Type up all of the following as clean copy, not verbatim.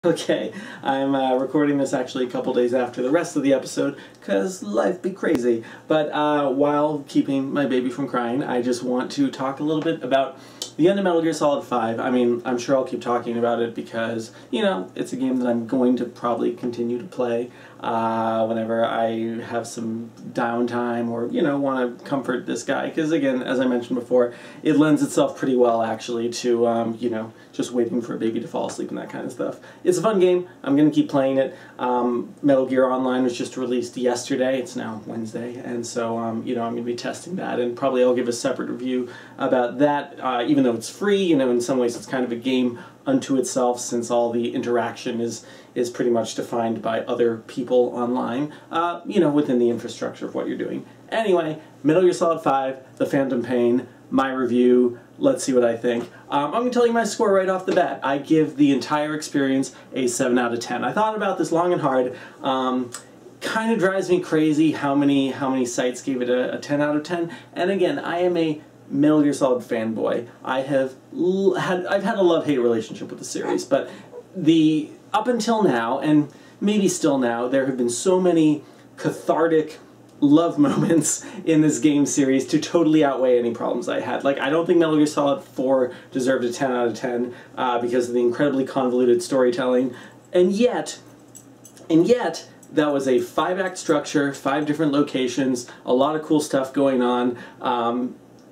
Okay, I'm recording this actually a couple days after the rest of the episode, because life be crazy. But while keeping my baby from crying, I just want to talk a little bit about the end of Metal Gear Solid 5. I mean, I'm sure I'll keep talking about it because, you know, it's a game that I'm going to probably continue to play whenever I have some downtime or, you know, want to comfort this guy. Because, again, as I mentioned before, it lends itself pretty well, actually, to, you know, just waiting for a baby to fall asleep and that kind of stuff. It's a fun game. I'm going to keep playing it. Metal Gear Online was just released yesterday. It's now Wednesday, and so, you know, I'm going to be testing that, and probably I'll give a separate review about that, even though it's free. You know, in some ways it's kind of a game unto itself, since all the interaction is pretty much defined by other people online, you know, within the infrastructure of what you're doing. Anyway, Metal Gear Solid 5, The Phantom Pain, my review. Let's see what I think. I'm going to tell you my score right off the bat. I give the entire experience a 7 out of 10. I thought about this long and hard. Kind of drives me crazy how many sites gave it a 10 out of 10. And again, I am a Metal Gear Solid fanboy. I've had a love-hate relationship with the series, but up until now, and maybe still now, there have been so many cathartic love moments in this game series to totally outweigh any problems I had. Like, I don't think Metal Gear Solid 4 deserved a 10 out of 10 because of the incredibly convoluted storytelling, and yet, that was a 5-act structure, 5 different locations, a lot of cool stuff going on.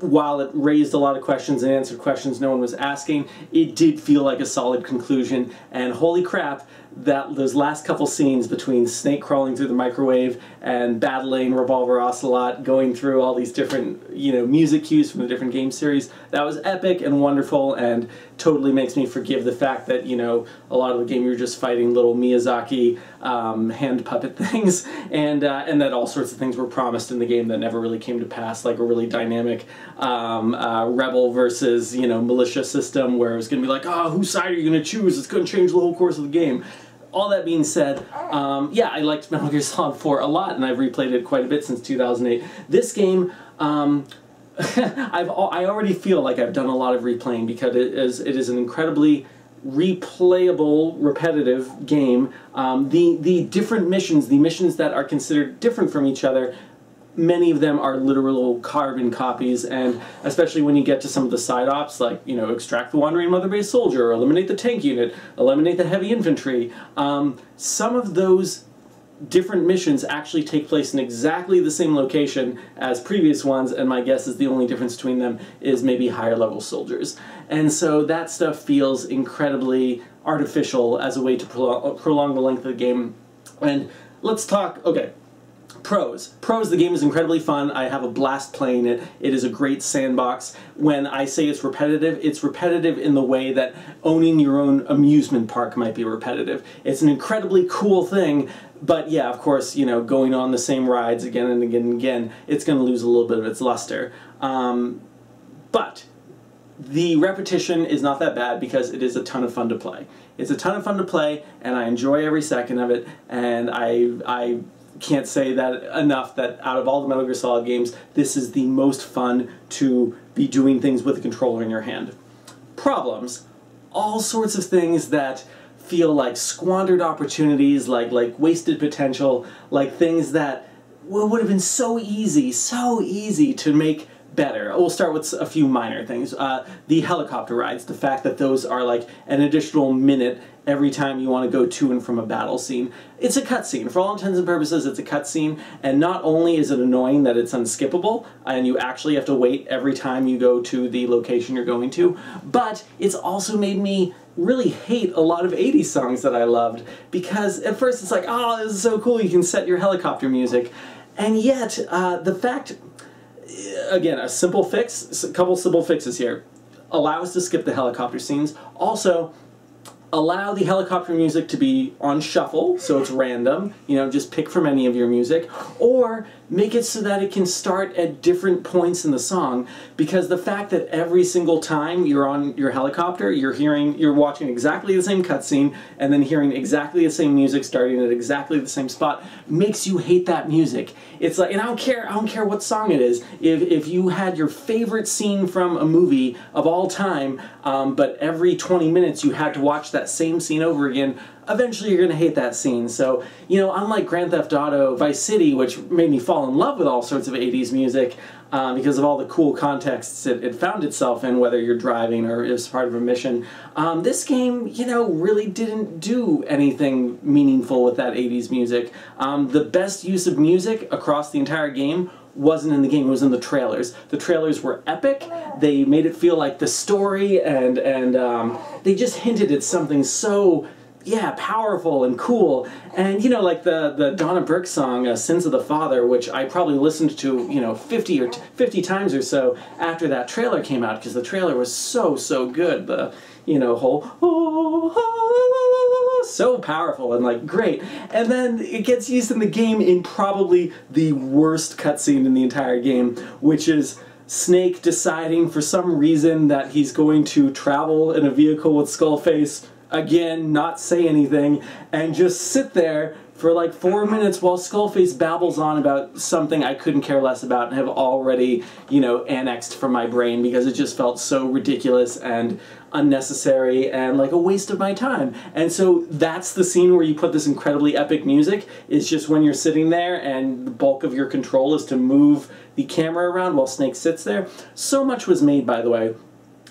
While it raised a lot of questions and answered questions no one was asking, it did feel like a solid conclusion, and holy crap, those last couple scenes between Snake crawling through the microwave and battling Revolver Ocelot, going through all these different, you know, music cues from the different game series, that was epic and wonderful, and totally makes me forgive the fact that, you know, a lot of the game you're just fighting little Miyazaki hand puppet things, and that all sorts of things were promised in the game that never really came to pass, like a really dynamic rebel versus, you know, militia system where it was going to be like, oh, whose side are you going to choose? It's going to change the whole course of the game. All that being said, yeah, I liked Metal Gear Solid 4 a lot, and I've replayed it quite a bit since 2008. This game, I already feel like I've done a lot of replaying because it is an incredibly replayable, repetitive game. The different missions, the missions that are considered different from each other, many of them are literal carbon copies, and especially when you get to some of the side ops, like, you know, extract the wandering mother base soldier, or eliminate the tank unit, eliminate the heavy infantry. Some of those different missions actually take place in exactly the same location as previous ones, and my guess is the only difference between them is maybe higher level soldiers. And so that stuff feels incredibly artificial as a way to prolong the length of the game. And let's talk, okay, Pros, the game is incredibly fun. I have a blast playing it. It is a great sandbox. When I say it's repetitive in the way that owning your own amusement park might be repetitive. It's an incredibly cool thing, but yeah, of course, you know, going on the same rides again and again and again, it's going to lose a little bit of its luster. But the repetition is not that bad because it is a ton of fun to play. It's a ton of fun to play, and I enjoy every second of it, and I can't say that enough, that out of all the Metal Gear Solid games, this is the most fun to be doing things with a controller in your hand. Problems: all sorts of things that feel like squandered opportunities, like wasted potential, like things that would have been so easy to make better. We'll start with a few minor things. The helicopter rides, the fact that those are like an additional minute every time you want to go to and from a battle scene. It's a cutscene. For all intents and purposes, it's a cutscene, and not only is it annoying that it's unskippable, and you actually have to wait every time you go to the location you're going to, but it's also made me really hate a lot of 80s songs that I loved, because at first it's like, oh, this is so cool, you can set your helicopter music, and yet, the fact, again, a couple simple fixes here. Allow us to skip the helicopter scenes. Also, allow the helicopter music to be on shuffle, so it's random, you know, just pick from any of your music, or make it so that it can start at different points in the song, because the fact that every single time you're on your helicopter, you're watching exactly the same cutscene, and then hearing exactly the same music starting at exactly the same spot, makes you hate that music. It's like, and I don't care what song it is, if you had your favorite scene from a movie of all time, but every 20 minutes you had to watch that same scene over again, eventually you're going to hate that scene. So, you know, unlike Grand Theft Auto Vice City, which made me fall in love with all sorts of 80s music, because of all the cool contexts it found itself in, whether you're driving or as part of a mission. This game, you know, really didn't do anything meaningful with that 80s music. The best use of music across the entire game wasn't in the game, it was in the trailers. The trailers were epic, they made it feel like the story, and they just hinted at something so, yeah, powerful and cool. And, you know, like the Donna Burke song, Sins of the Father, which I probably listened to, you know, 50 times or so after that trailer came out, because the trailer was so good. The, you know, whole, so powerful and, like, great. And then it gets used in the game in probably the worst cutscene in the entire game, which is Snake deciding for some reason that he's going to travel in a vehicle with Skullface, again, not say anything, and just sit there for like 4 minutes while Skullface babbles on about something I couldn't care less about and have already, you know, annexed from my brain, because it just felt so ridiculous and unnecessary and like a waste of my time. And so that's the scene where you put this incredibly epic music, is just when you're sitting there and the bulk of your control is to move the camera around while Snake sits there. So much was made, by the way,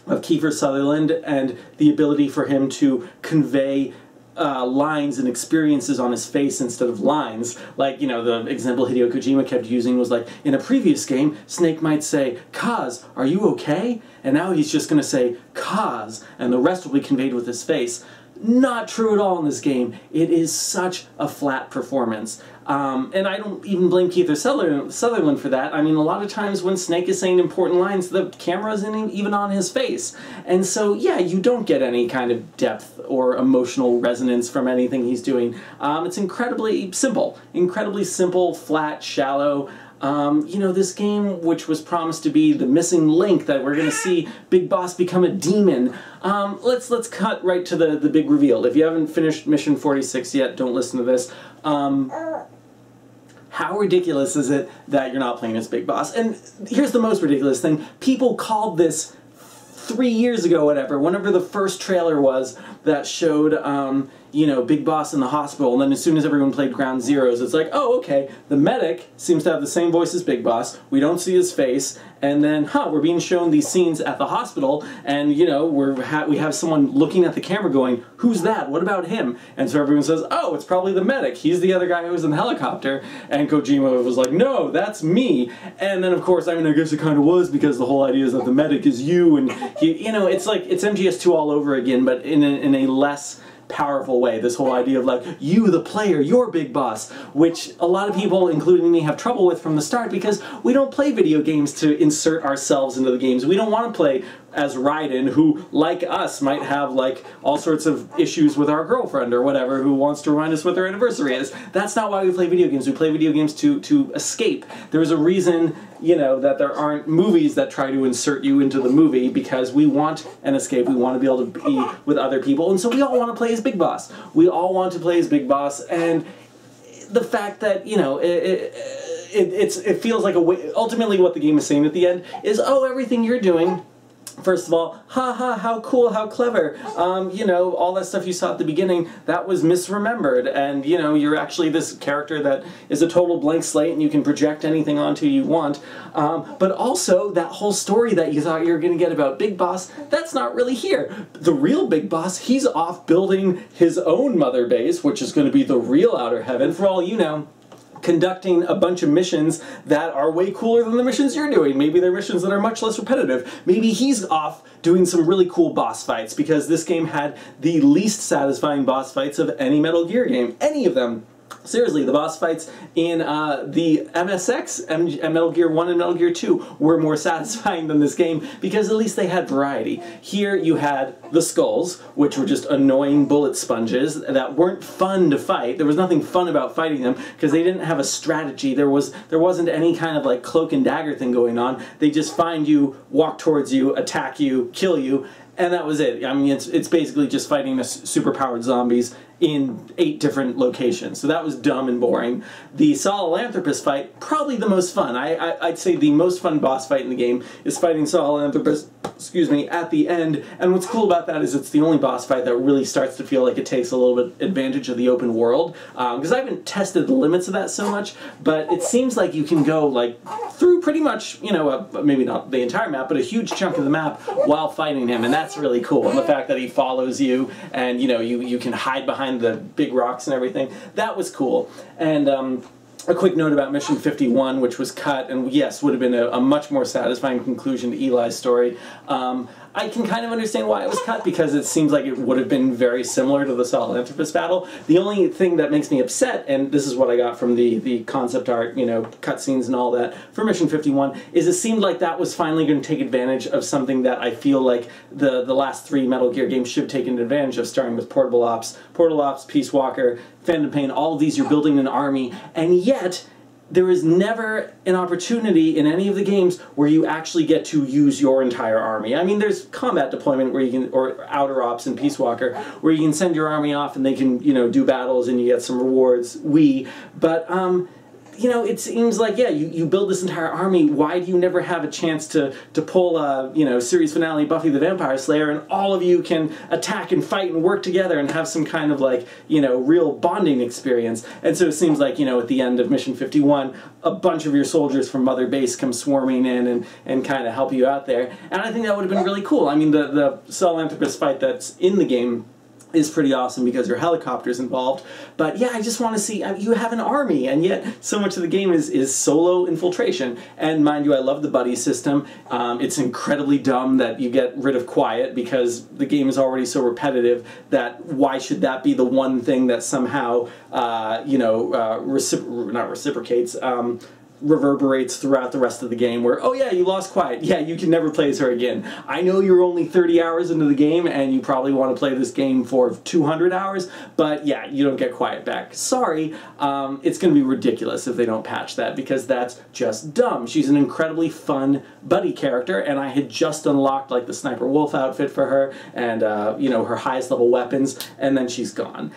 of Kiefer Sutherland and the ability for him to convey lines and experiences on his face instead of lines. Like, you know, the example Hideo Kojima kept using was like, in a previous game, Snake might say, "Kaz, are you okay?" And now he's just going to say, "Kaz," and the rest will be conveyed with his face. Not true at all in this game. It is such a flat performance. And I don't even blame Kiefer Sutherland for that. I mean, a lot of times when Snake is saying important lines, the camera isn't even on his face. And so, yeah, you don't get any kind of depth or emotional resonance from anything he's doing. It's incredibly simple, flat, shallow. You know, this game, which was promised to be the missing link that we're going to see Big Boss become a demon. Let's cut right to the big reveal. If you haven't finished Mission 46 yet, don't listen to this. How ridiculous is it that you're not playing as Big Boss? And here's the most ridiculous thing. People called this 3 years ago, whenever the first trailer was that showed, you know, Big Boss in the hospital, and then as soon as everyone played Ground Zeroes, it's like, oh, okay, the medic seems to have the same voice as Big Boss, we don't see his face, and then, we're being shown these scenes at the hospital, and, you know, we have someone looking at the camera going, who's that? What about him? And so everyone says, oh, it's probably the medic, he's the other guy who was in the helicopter, and Kojima was like, no, that's me. And then, of course, I mean, I guess it kind of was, because the whole idea is that the medic is you, and, you know, it's like, it's MGS2 all over again, but in a less powerful way. This whole idea of like, you the player, you're Big Boss, which a lot of people, including me, have trouble with from the start, because we don't play video games to insert ourselves into the games. We don't want to play as Raiden, who, like us, might have like all sorts of issues with our girlfriend or whatever, who wants to remind us what their anniversary is. That's not why we play video games. We play video games to escape. There's a reason, you know, that there aren't movies that try to insert you into the movie, because we want an escape. We want to be able to be with other people, and so we all want to play as Big Boss. We all want to play as Big Boss, and the fact that, you know, it feels like ultimately what the game is saying at the end is, oh, everything you're doing, first of all, haha, how cool, how clever, you know, all that stuff you saw at the beginning, that was misremembered, and, you know, you're actually this character that is a total blank slate and you can project anything onto you want, but also that whole story that you thought you were going to get about Big Boss, that's not really here. The real Big Boss, he's off building his own mother base, which is going to be the real Outer Heaven, for all you know, conducting a bunch of missions that are way cooler than the missions you're doing. Maybe they're missions that are much less repetitive. Maybe he's off doing some really cool boss fights, because this game had the least satisfying boss fights of any Metal Gear game. Any of them. Seriously, the boss fights in the MSX, Metal Gear 1 and Metal Gear 2 were more satisfying than this game, because at least they had variety. Here you had the skulls, which were just annoying bullet sponges that weren't fun to fight. There was nothing fun about fighting them, because they didn't have a strategy. There wasn't any kind of like cloak and dagger thing going on. They just find you, walk towards you, attack you, kill you, and that was it. I mean, it's basically just fighting superpowered zombies in 8 different locations. So that was dumb and boring. The Sahelanthropus fight, probably the most fun. I'd say the most fun boss fight in the game is fighting Sahelanthropus excuse me, at the end. And what's cool about that is it's the only boss fight that really starts to feel like it takes a little bit advantage of the open world. Because I haven't tested the limits of that so much, but it seems like you can go like through pretty much, you know, maybe not the entire map, but a huge chunk of the map while fighting him, and that's really cool. And the fact that he follows you, and you know, you can hide behind the big rocks and everything, that was cool. And a quick note about Mission 51, which was cut, and yes, would have been a much more satisfying conclusion to Eli's story. I can kind of understand why it was cut, because it seems like it would have been very similar to the Sahelanthropus battle. The only thing that makes me upset, and this is what I got from the concept art, you know, cutscenes and all that, for Mission 51, is it seemed like that was finally going to take advantage of something that I feel like the last 3 Metal Gear games should have taken advantage of, starting with Portable Ops, Peace Walker, Phantom Pain. All of these, you're building an army, and yet there is never an opportunity in any of the games where you actually get to use your entire army. I mean, there's combat deployment where you can, or outer ops in Peace Walker, where you can send your army off and they can, you know, do battles and you get some rewards. But you know, it seems like, yeah, you build this entire army, why do you never have a chance to pull a, you know, series finale Buffy the Vampire Slayer, and all of you can attack and fight and work together and have some kind of, like, you know, real bonding experience. And so it seems like, you know, at the end of Mission 51, a bunch of your soldiers from Mother Base come swarming in and kind of help you out there. And I think that would have been really cool. I mean, the Sahelanthropus fight that's in the game is pretty awesome because your helicopter's involved. But yeah, I just want to see, you have an army, and yet so much of the game is solo infiltration. And mind you, I love the buddy system. It's incredibly dumb that you get rid of quiet, because the game is already so repetitive that why should that be the one thing that somehow, you know, not reciprocates, reverberates throughout the rest of the game, where, oh yeah, you lost quiet, yeah, you can never play as her again. I know you're only 30 hours into the game and you probably want to play this game for 200 hours, but yeah, you don't get quiet back. Sorry, it's going to be ridiculous if they don't patch that, because that's just dumb. She's an incredibly fun buddy character, and I had just unlocked like the Sniper Wolf outfit for her, and you know, her highest level weapons, and then she's gone.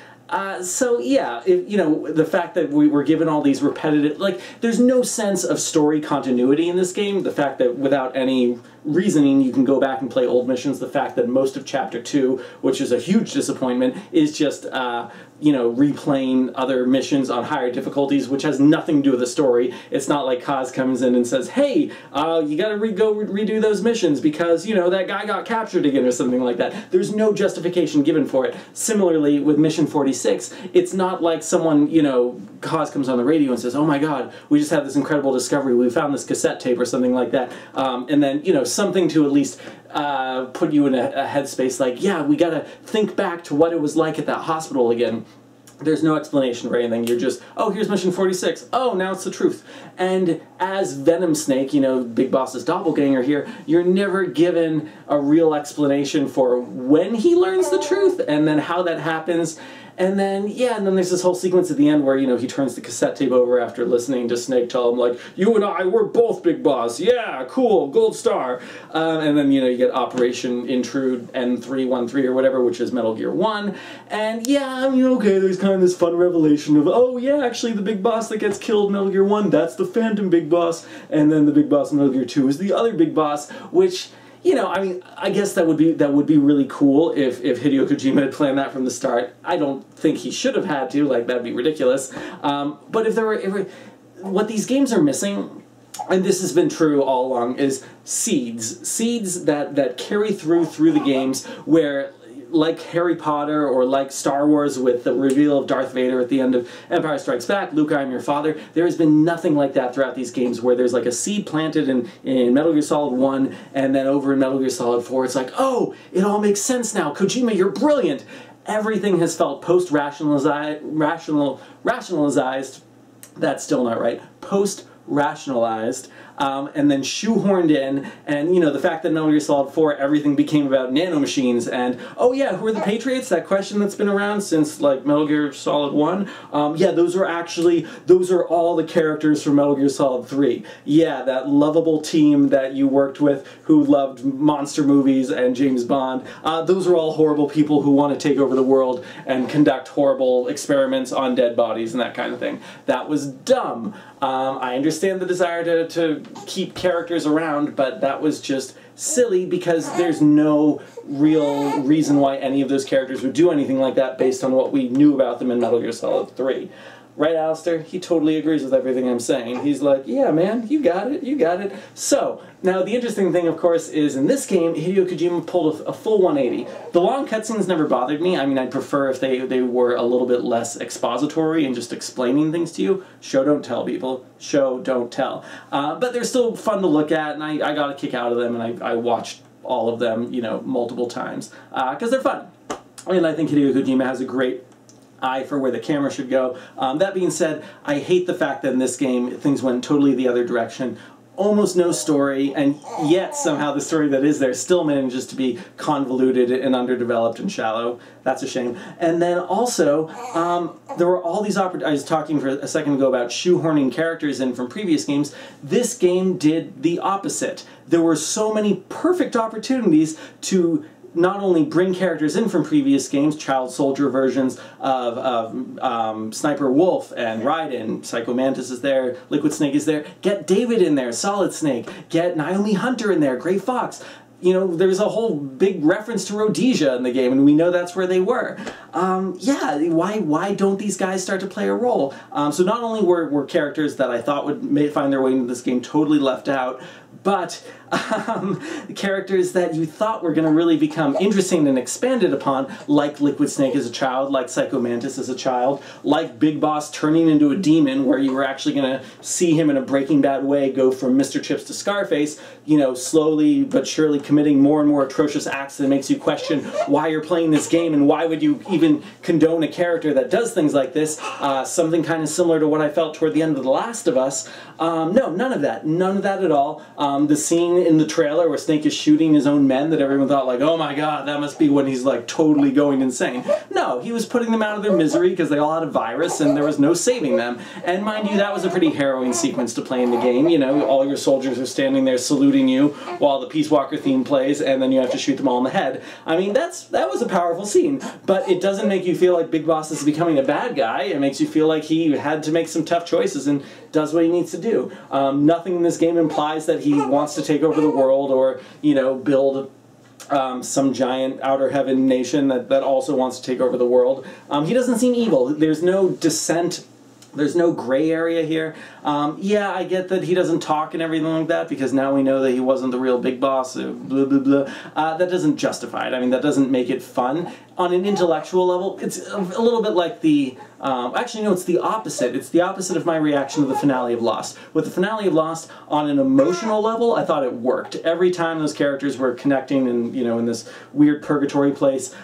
So yeah, you know, the fact that we were given all these repetitive, like, there's no sense of story continuity in this game. The fact that without any reasoning you can go back and play old missions. The fact that most of Chapter 2, which is a huge disappointment, is just, you know, replaying other missions on higher difficulties, which has nothing to do with the story. It's not like Kaz comes in and says, hey, you gotta go redo those missions because, you know, that guy got captured again or something like that. There's no justification given for it. Similarly, with Mission 46, it's not like someone, you know, Kaz comes on the radio and says, oh my god, we just had this incredible discovery, we found this cassette tape or something like that, and then, you know, something to at least put you in a headspace like, yeah, we gotta think back to what it was like at that hospital again. There's no explanation for anything. You're just, oh, here's Mission 46. Oh, now it's the truth. And as Venom Snake, you know, Big Boss's doppelganger here, you're never given a real explanation for when he learns the truth and then how that happens. And then, yeah, and then there's this whole sequence at the end where, you know, he turns the cassette tape over after listening to Snake tell him, like, you and I, we're both Big Boss. Yeah, cool, gold star. And then, you know, you get Operation Intrude N313 or whatever, which is Metal Gear 1. And, yeah, I mean, okay, there's kind of this fun revelation of, oh, yeah, actually, the Big Boss that gets killed in Metal Gear 1, that's the Phantom Big Boss. And then the Big Boss in Metal Gear 2 is the other Big Boss, which... You know, I mean, I guess that would be really cool if Hideo Kojima had planned that from the start. I don't think he should have had to, like, that'd be ridiculous. But if there were, what these games are missing, and this has been true all along, is seeds that carry through the games, where, like Harry Potter or like Star Wars with the reveal of Darth Vader at the end of Empire Strikes Back, Luke, I am your father, there has been nothing like that throughout these games, where there's like a seed planted in Metal Gear Solid 1, and then over in Metal Gear Solid 4, it's like, oh, it all makes sense now, Kojima, you're brilliant! Everything has felt post-rationalized, that's still not right, post-rationalized, and then shoehorned in, and, you know, the fact that in Metal Gear Solid 4 everything became about nanomachines, and, oh yeah, who are the Patriots? That question that's been around since, like, Metal Gear Solid 1? Yeah, those are all the characters from Metal Gear Solid 3. Yeah, that lovable team that you worked with who loved monster movies and James Bond, those are all horrible people who want to take over the world and conduct horrible experiments on dead bodies and that kind of thing. That was dumb. I understand the desire to keep characters around, but that was just silly because there's no real reason why any of those characters would do anything like that based on what we knew about them in Metal Gear Solid 3. Right, Alistair? He totally agrees with everything I'm saying. He's like, yeah, man, you got it, you got it. So, now the interesting thing, of course, is in this game, Hideo Kojima pulled a full 180. The long cutscenes never bothered me. I mean, I'd prefer if they were a little bit less expository and just explaining things to you. Show, don't tell, people. Show, don't tell. But they're still fun to look at, and I got a kick out of them, and I watched all of them, you know, multiple times. Because they're fun. And I think Hideo Kojima has a great eye for where the camera should go. That being said, I hate the fact that in this game things went totally the other direction. Almost no story, and yet somehow the story that is there still manages to be convoluted and underdeveloped and shallow. That's a shame. And then also, there were all these opportunities. I was talking for a second ago about shoehorning characters in from previous games. This game did the opposite. There were so many perfect opportunities to not only bring characters in from previous games, child soldier versions of Sniper Wolf and Raiden, Psycho Mantis is there, Liquid Snake is there, get David in there, Solid Snake, get Naomi Hunter in there, Gray Fox. You know, there's a whole big reference to Rhodesia in the game, and we know that's where they were. Yeah, why don't these guys start to play a role? So not only were characters that I thought would find their way into this game totally left out, but characters that you thought were going to really become interesting and expanded upon, like Liquid Snake as a child, like Psycho Mantis as a child, like Big Boss turning into a demon, where you were actually going to see him in a Breaking Bad way go from Mr. Chips to Scarface, you know, slowly but surely committing more and more atrocious acts that makes you question why you're playing this game and why would you even condone a character that does things like this. Something kind of similar to what I felt toward the end of The Last of Us. No, none of that. None of that at all. The scene in the trailer where Snake is shooting his own men that everyone thought like, oh my god, that must be when he's like totally going insane. No, he was putting them out of their misery because they all had a virus and there was no saving them. And mind you, that was a pretty harrowing sequence to play in the game. You know, all your soldiers are standing there saluting you while the Peace Walker theme plays, and then you have to shoot them all in the head. I mean, that was a powerful scene, but it doesn't make you feel like Big Boss is becoming a bad guy. It makes you feel like he had to make some tough choices and does what he needs to do. Nothing in this game implies that he wants to take over the world or, you know, build some giant outer heaven nation that also wants to take over the world. He doesn't seem evil. There's no dissent. There's no gray area here. Yeah, I get that he doesn't talk and everything like that because now we know that he wasn't the real big boss, blah, blah, blah. That doesn't justify it. I mean, that doesn't make it fun. On an intellectual level, it's a little bit like the... actually, no, it's the opposite. It's the opposite of my reaction to the finale of Lost. With the finale of Lost, on an emotional level, I thought it worked. Every time those characters were connecting and, you know, in this weird purgatory place,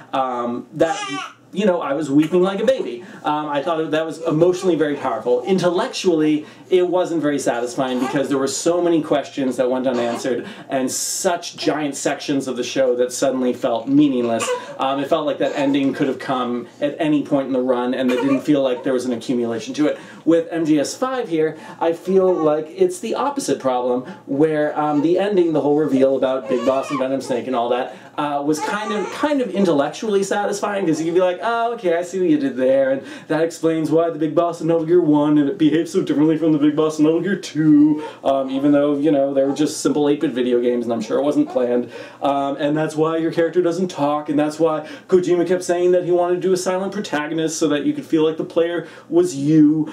you know, I was weeping like a baby. I thought that was emotionally very powerful. Intellectually, it wasn't very satisfying because there were so many questions that went unanswered and such giant sections of the show that suddenly felt meaningless. It felt like that ending could have come at any point in the run and it didn't feel like there was an accumulation to it. With MGS5 here, I feel like it's the opposite problem, where the ending, the whole reveal about Big Boss and Venom Snake and all that, was kind of intellectually satisfying because you could be like, oh, okay, I see what you did there, and that explains why the Big Boss in Metal Gear 1 and it behaves so differently from the Big Boss in Metal Gear 2, even though, you know, they were just simple 8-bit video games and I'm sure it wasn't planned. And that's why your character doesn't talk, and that's why Kojima kept saying that he wanted to do a silent protagonist so that you could feel like the player was you.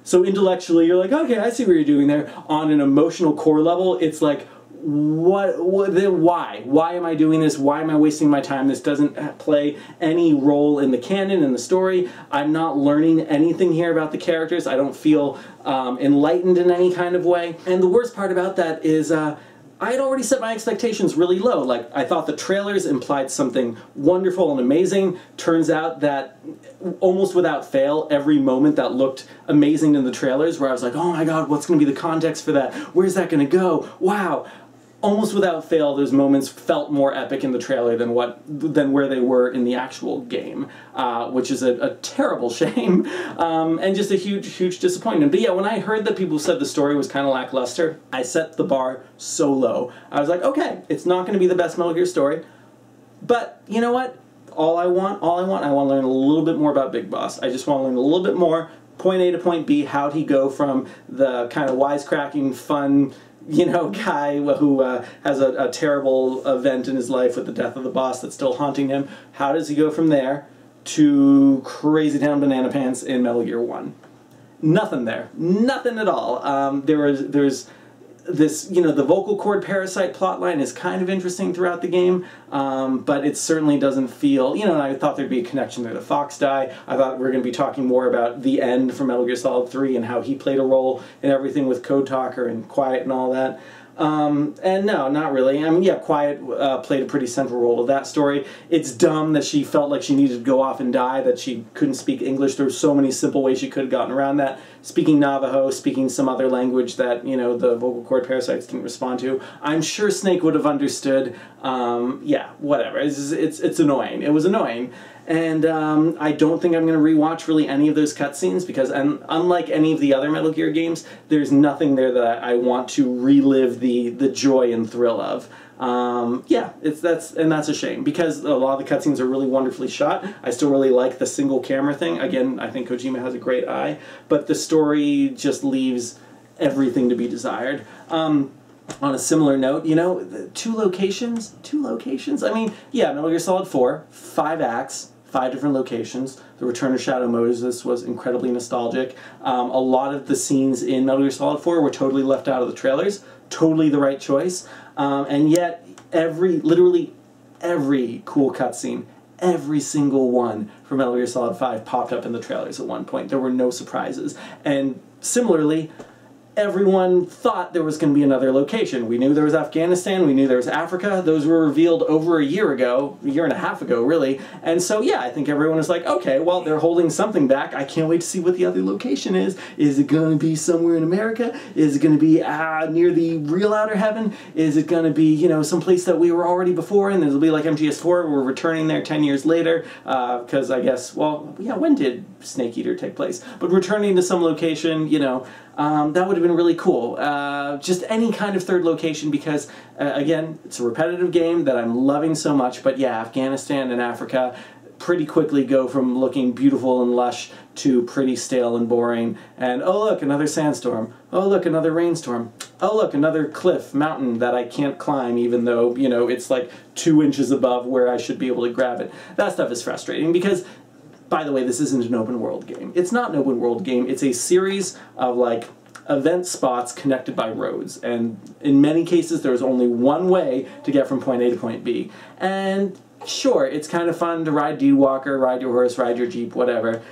So intellectually, you're like, okay, I see what you're doing there. On an emotional core level, it's like, why? Why am I doing this? Why am I wasting my time? This doesn't play any role in the canon, in the story. I'm not learning anything here about the characters. I don't feel enlightened in any kind of way. And the worst part about that is, I had already set my expectations really low. Like, I thought the trailers implied something wonderful and amazing. Turns out that, almost without fail, every moment that looked amazing in the trailers, where I was like, oh my god, what's going to be the context for that? Where's that going to go? Wow. Almost without fail, those moments felt more epic in the trailer than where they were in the actual game, which is a terrible shame, and just a huge disappointment. But yeah, when I heard that people said the story was kind of lackluster, I set the bar so low. I was like, okay, it's not going to be the best Metal Gear story, but you know what? I want to learn a little bit more about Big Boss. I just want to learn a little bit more point A to point B, how'd he go from the kind of wisecracking, fun, you know, guy who has a terrible event in his life with the death of the boss that's still haunting him, how does he go from there to crazy town banana pants in Metal Gear 1? Nothing there. Nothing at all. There's this, you know, the vocal cord parasite plotline is kind of interesting throughout the game, but it certainly doesn't feel, you know, I thought there'd be a connection there to Fox Die. I thought we were going to be talking more about the end from Metal Gear Solid 3 and how he played a role in everything with Code Talker and Quiet and all that. And no, not really. I mean, yeah, Quiet played a pretty central role of that story. It's dumb that she felt like she needed to go off and die, that she couldn't speak English. There were so many simple ways she could have gotten around that. Speaking Navajo, speaking some other language that, you know, the vocal cord parasites didn't respond to. I'm sure Snake would have understood. Yeah, whatever. It's annoying. It was annoying. And I don't think I'm going to rewatch really any of those cutscenes because, unlike any of the other Metal Gear games, there's nothing there that I want to relive the joy and thrill of. Yeah, that's a shame because a lot of the cutscenes are really wonderfully shot. I still really like the single camera thing. Again, I think Kojima has a great eye, but the story just leaves everything to be desired. On a similar note, you know, two locations? I mean, yeah, Metal Gear Solid 4, 5 acts, 5 different locations. The Return of Shadow Moses was incredibly nostalgic. A lot of the scenes in Metal Gear Solid 4 were totally left out of the trailers. Totally the right choice. And yet, literally every cool cutscene, every single one from Metal Gear Solid 5 popped up in the trailers at one point. There were no surprises. And similarly, everyone thought there was going to be another location. We knew there was Afghanistan, we knew there was Africa. Those were revealed over a year and a half ago, really. And so, yeah, I think everyone was like, okay, well, they're holding something back. I can't wait to see what the other location is. Is it going to be somewhere in America? Is it going to be near the real outer heaven? Is it going to be, you know, someplace that we were already before, and it'll be like MGS4, we're returning there 10 years later, because I guess, well, yeah, when did Snake Eater take place? But returning to some location, you know, that would have been really cool. Just any kind of third location because, again, it's a repetitive game that I'm loving so much, but yeah, Afghanistan and Africa pretty quickly go from looking beautiful and lush to pretty stale and boring. And, oh look, another sandstorm. Oh look, another rainstorm. Oh look, another cliff, mountain that I can't climb even though, you know, it's like 2 inches above where I should be able to grab it. That stuff is frustrating because, by the way, this isn't an open world game. It's not an open world game. It's a series of, like, event spots connected by roads. And in many cases, there's only one way to get from point A to point B. And sure, it's kind of fun to ride Deed Walker, ride your horse, ride your Jeep, whatever.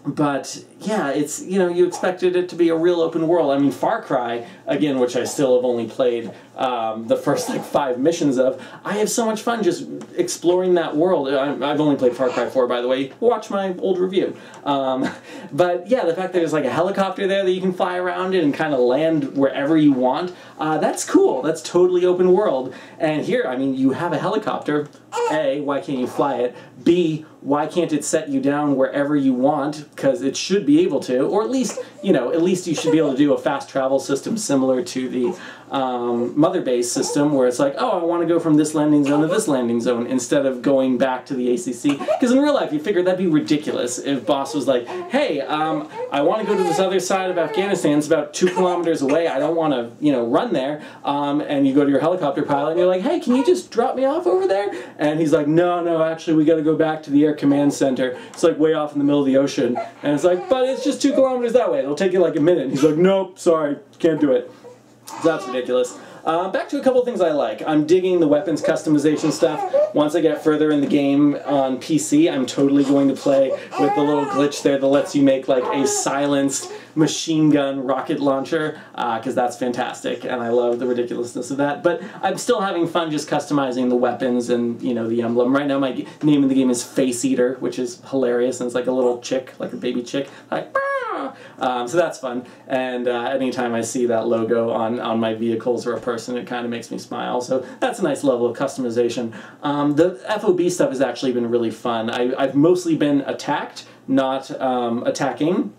But yeah, it's, you know, you expected it to be a real open world. I mean, Far Cry, again, which I still have only played the first like 5 missions of, I have so much fun just exploring that world. I've only played Far Cry 4, by the way. Watch my old review. But yeah, the fact that there's like a helicopter there that you can fly around in and kind of land wherever you want, that's cool. That's totally open world. And here, I mean, you have a helicopter. A, why can't you fly it? B, why can't it set you down wherever you want? Because it should be able to, or at least, you know, at least you should be able to do a fast travel system similar to the mother base system where it's like, oh, I want to go from this landing zone to this landing zone instead of going back to the ACC. Because in real life, you figure that'd be ridiculous if boss was like, hey, I want to go to this other side of Afghanistan. It's about 2 kilometers away. I don't want to, you know, run there. And you go to your helicopter pilot and you're like, hey, can you just drop me off over there? And he's like, no, actually, we got to go back to the Air Command Center. It's like way off in the middle of the ocean. And it's like, but it's just 2 kilometers that way. It'll take you like a minute. And he's like, nope, sorry, can't do it. That's ridiculous. Back to a couple things I like. I'm digging the weapons customization stuff. Once I get further in the game on PC, I'm totally going to play with the little glitch there that lets you make like a silenced machine gun rocket launcher, because that's fantastic, and I love the ridiculousness of that. But I'm still having fun just customizing the weapons and, you know, the emblem. Right now my name in the game is Face Eater, which is hilarious, and it's like a little chick, like a baby chick, like, so that's fun, and anytime I see that logo on my vehicles or a person, it kind of makes me smile, so that's a nice level of customization. The FOB stuff has actually been really fun. I've mostly been attacked, not attacking.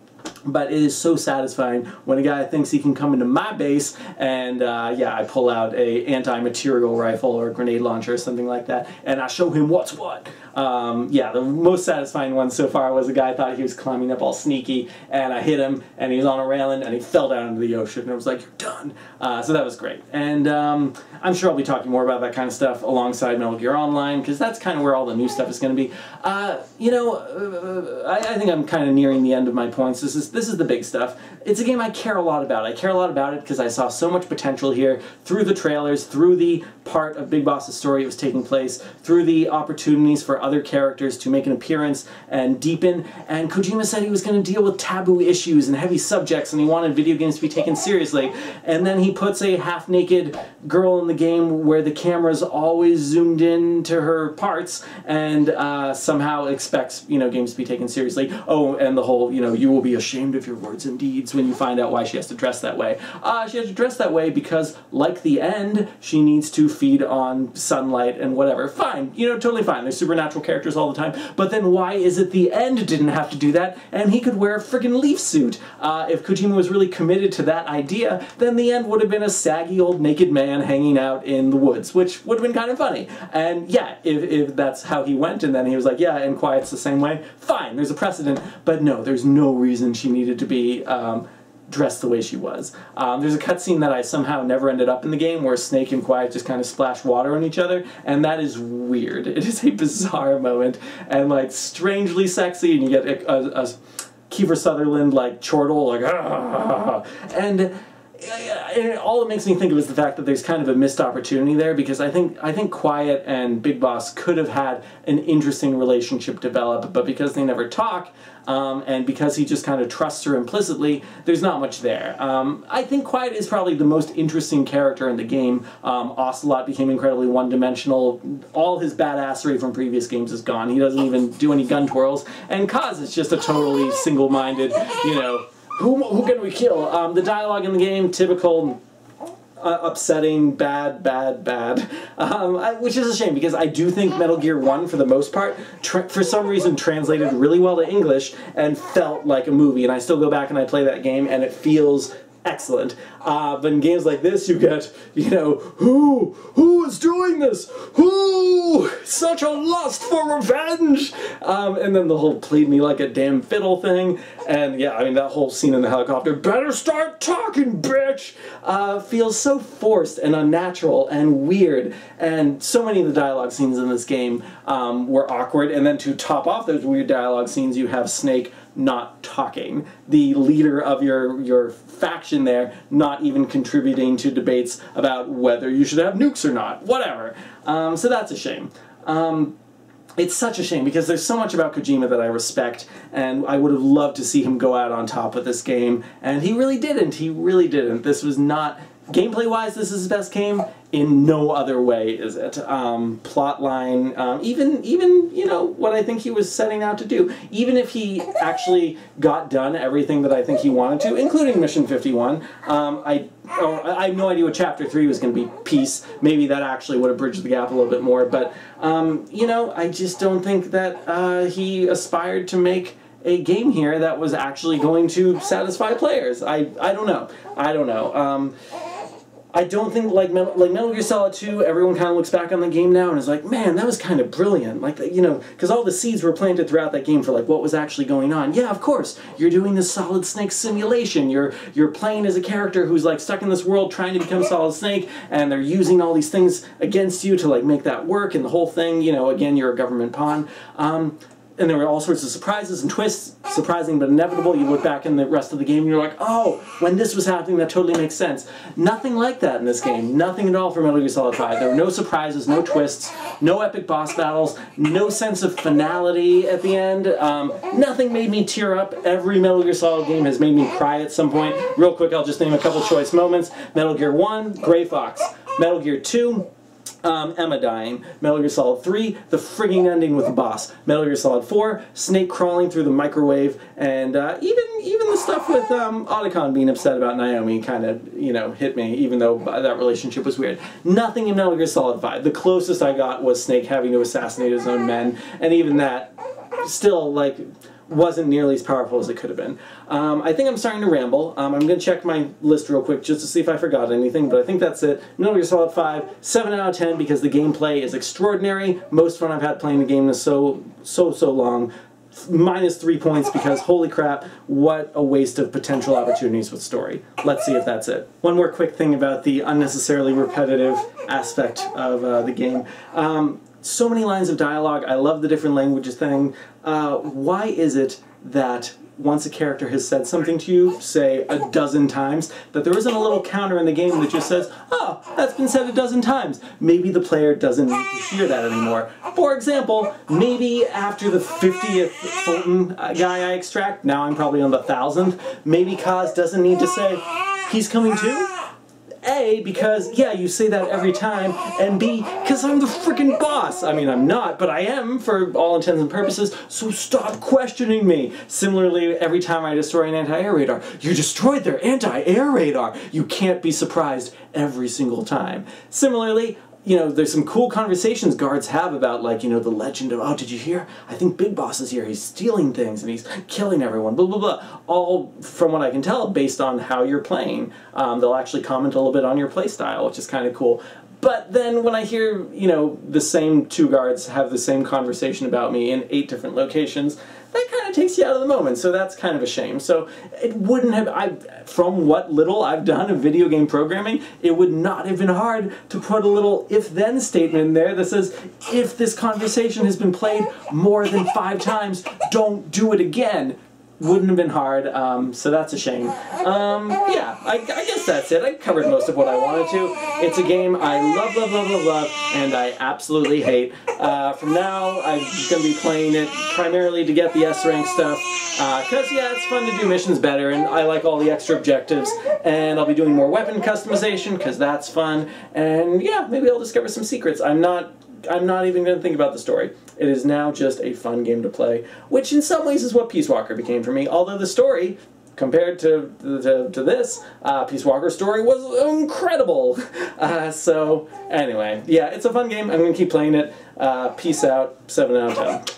But it is so satisfying when a guy thinks he can come into my base and, yeah, I pull out a anti-material rifle or a grenade launcher or something like that, and I show him what's what. Yeah, the most satisfying one so far was a guy thought he was climbing up all sneaky, and I hit him, and he was on a railing, and he fell down into the ocean, and I was like, you're done. So that was great. And I'm sure I'll be talking more about that kind of stuff alongside Metal Gear Online, because that's kind of where all the new stuff is going to be. You know, I think I'm kind of nearing the end of my points. This is the big stuff. It's a game I care a lot about. I care a lot about it because I saw so much potential here through the trailers, through the part of Big Boss's story it was taking place, through the opportunities for other characters to make an appearance and deepen. And Kojima said he was going to deal with taboo issues and heavy subjects, and he wanted video games to be taken seriously. And then he puts a half-naked girl in the game where the camera's always zoomed in to her parts, and somehow expects, you know, games to be taken seriously. Oh, and the whole, you know, you will be ashamed of your words and deeds when you find out why she has to dress that way. She has to dress that way because, like the end, she needs to feed on sunlight and whatever. Fine, you know, totally fine. There's supernatural characters all the time, but then why is it the end didn't have to do that and he could wear a friggin' leaf suit? If Kojima was really committed to that idea, then the end would have been a saggy old naked man hanging out in the woods, which would have been kind of funny. And yeah, if that's how he went, and then he was like, yeah, and Quiet's the same way, fine, there's a precedent, but no, there's no reason she needed to be dressed the way she was. There's a cutscene that I somehow never ended up in the game where Snake and Quiet just kind of splash water on each other, and that is weird. It is a bizarre moment, and like strangely sexy, and you get a Kiefer Sutherland like chortle, like and all it makes me think of is the fact that there's kind of a missed opportunity there, because I think Quiet and Big Boss could have had an interesting relationship develop, but because they never talk, and because he just kind of trusts her implicitly, there's not much there. I think Quiet is probably the most interesting character in the game. Ocelot became incredibly one-dimensional. All his badassery from previous games is gone. He doesn't even do any gun twirls. And Kaz is just a totally single-minded, you know, who can we kill? The dialogue in the game, typical, upsetting, bad, which is a shame, because I do think Metal Gear 1, for the most part, for some reason translated really well to English and felt like a movie, and I still go back and I play that game and it feels excellent. But in games like this, you get, you know, who is doing this? Who? Such a lust for revenge! And then the whole played me like a damn fiddle thing, and yeah, I mean, that whole scene in the helicopter, better start talking, bitch! Feels so forced and unnatural and weird, and so many of the dialogue scenes in this game were awkward, and then to top off those weird dialogue scenes, you have Snake not talking. The leader of your faction there not even contributing to debates about whether you should have nukes or not. Whatever. So that's a shame. It's such a shame, because there's so much about Kojima that I respect, and I would have loved to see him go out on top with this game, and he really didn't. He really didn't. This was not... Gameplay-wise, this is his best game. In no other way is it. Plotline, even you know what I think he was setting out to do. Even if he actually got done everything that I think he wanted to, including Mission 51, I have no idea what Chapter 3 was going to be. Peace. Maybe that actually would have bridged the gap a little bit more. But you know, I just don't think that he aspired to make a game here that was actually going to satisfy players. I don't know. I don't know. I don't think, like Metal Gear Solid 2, everyone kind of looks back on the game now and is like, man, that was kind of brilliant. Like, you know, because all the seeds were planted throughout that game for, like, what was actually going on. Yeah, of course, you're doing this Solid Snake simulation. You're playing as a character who's, like, stuck in this world trying to become Solid Snake, and they're using all these things against you to, like, make that work, and the whole thing, you know, again, you're a government pawn. And there were all sorts of surprises and twists, surprising but inevitable. You look back in the rest of the game and you're like, oh, when this was happening, that totally makes sense. Nothing like that in this game. Nothing at all for Metal Gear Solid 5. There were no surprises, no twists, no epic boss battles, no sense of finality at the end. Nothing made me tear up. Every Metal Gear Solid game has made me cry at some point. Real quick, I'll just name a couple choice moments. Metal Gear 1, Gray Fox. Metal Gear 2, Emma dying. Metal Gear Solid 3, the frigging ending with the boss. Metal Gear Solid 4, Snake crawling through the microwave, and even the stuff with Otacon being upset about Naomi kind of, you know, hit me, even though that relationship was weird. Nothing in Metal Gear Solid 5. The closest I got was Snake having to assassinate his own men, and even that, still, like, wasn't nearly as powerful as it could have been. I think I'm starting to ramble. I'm going to check my list real quick just to see if I forgot anything, but I think that's it. Metal Gear Solid 5, 7 out of 10 because the gameplay is extraordinary. Most fun I've had playing the game is so long. Minus 3 points because holy crap, what a waste of potential opportunities with story. Let's see if that's it. One more quick thing about the unnecessarily repetitive aspect of the game. So many lines of dialogue. I love the different languages thing. Why is it that once a character has said something to you, say a dozen times, that there isn't a little counter in the game that just says, oh, that's been said a dozen times. Maybe the player doesn't need to hear that anymore. For example, maybe after the 50th Fulton guy I extract, now I'm probably on the 1000th, maybe Kaz doesn't need to say, he's coming too? A, because, yeah, you say that every time, and B, because I'm the freaking boss. I mean, I'm not, but I am for all intents and purposes, so stop questioning me. Similarly, every time I destroy an anti-air radar, you destroyed their anti-air radar. You can't be surprised every single time. Similarly, you know, there's some cool conversations guards have about, like, you know, the legend of, oh, did you hear? I think Big Boss is here. He's stealing things and he's killing everyone, blah, blah, blah. All, from what I can tell, based on how you're playing. They'll actually comment a little bit on your play style, which is kind of cool. But then when I hear, you know, the same two guards have the same conversation about me in 8 different locations, that kind of takes you out of the moment, so that's kind of a shame. So it wouldn't have, from what little I've done of video game programming, it would not have been hard to put a little if-then statement in there that says, if this conversation has been played more than 5 times, don't do it again. Wouldn't have been hard, so that's a shame. Yeah, I guess that's it. I covered most of what I wanted to. It's a game I love, love, love, love, love, and I absolutely hate. From now, I'm going to be playing it primarily to get the S-rank stuff, because, yeah, it's fun to do missions better, and I like all the extra objectives, and I'll be doing more weapon customization, because that's fun, and, yeah, maybe I'll discover some secrets. I'm not even going to think about the story. It is now just a fun game to play, which in some ways is what Peace Walker became for me, although the story, compared to this, Peace Walker's story was incredible. So, anyway, yeah, it's a fun game. I'm going to keep playing it. Peace out. 7 out of 10.